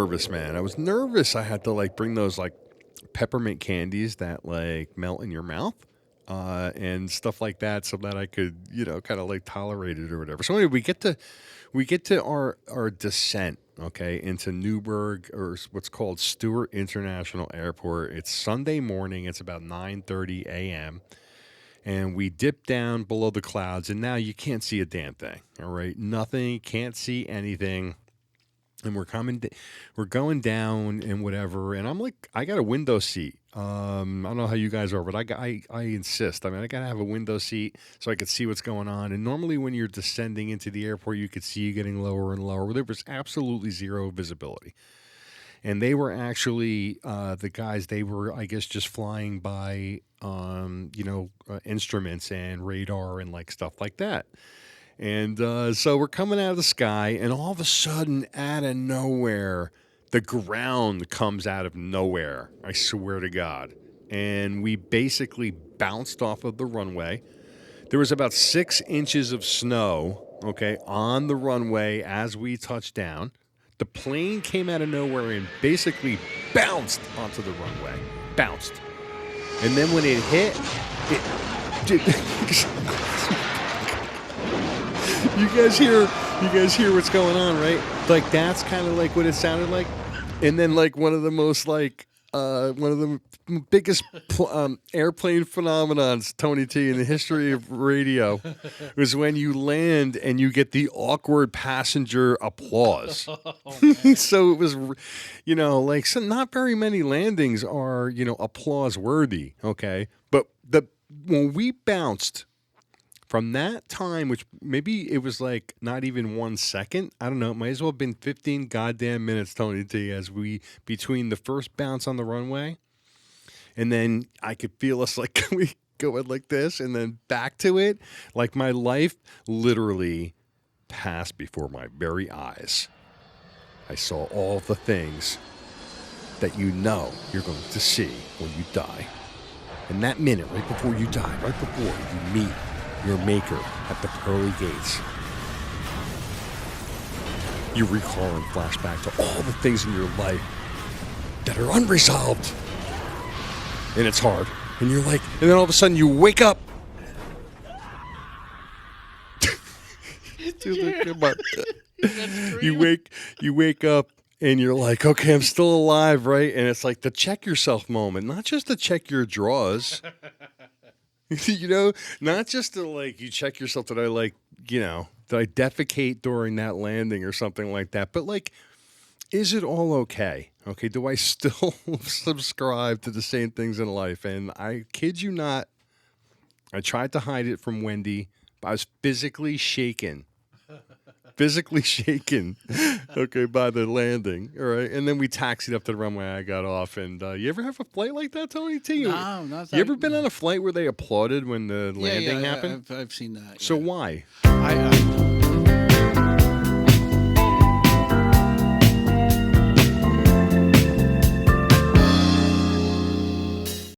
nervous, man. I was nervous. I had to like bring those like peppermint candies that like melt in your mouth. And stuff like that, so that I could, kind of like tolerate it or whatever. So anyway, we get to our descent, okay, into Newburgh, or what's called Stewart International Airport. It's Sunday morning. It's about 9:30 a.m. And we dip down below the clouds, and now you can't see a damn thing. All right, nothing. Can't see anything. And we're going down and whatever. And I'm like, I got a window seat. I don't know how you guys are, but I insist. I mean, I gotta have a window seat so I could see what's going on. And normally, when you're descending into the airport, you could see you getting lower and lower. There was absolutely zero visibility. And they were actually the guys. They were, I guess, just flying by, instruments and radar and like stuff like that. And so we're coming out of the sky, and all of a sudden, out of nowhere, the ground comes out of nowhere. I swear to God. And we basically bounced off of the runway. There was about 6 inches of snow, okay, on the runway as we touched down. The plane came out of nowhere and basically bounced onto the runway. Bounced. And then when it hit, it did. You guys hear what's going on, right? Like that's kind of like what it sounded like. And then like one of the most like one of the biggest airplane phenomenons, Tony T, in the history of radio was when you land and you get the awkward passenger applause. So it was, like so not very many landings are, applause worthy. Okay. But when we bounced from that time, which maybe it was like not even 1 second, I don't know, it might as well have been 15 goddamn minutes, Tony T, as we, between the first bounce on the runway, and then I could feel us like we going like this, and then back to it, like my life literally passed before my very eyes. I saw all the things that you're going to see when you die. And that minute, right before you die, right before you meet your maker at the pearly gates, you recall and flash back to all the things in your life that are unresolved. And it's hard. And you're like, and then all of a sudden you wake up. You wake up and you're like, okay, I'm still alive, right? And it's like the check yourself moment, not just to check your drawers. Not just to like you check yourself that I did I defecate during that landing or something like that, but like, is it all okay? Okay, do I still subscribe to the same things in life? And I kid you not, I tried to hide it from Wendy, but I was physically shaken, okay, by the landing. All right, and then we taxied up to the runway. I got off, and you ever have a flight like that, Tony T? No, not that. You ever been on a flight where they applauded when the landing happened? I've seen that. So why? I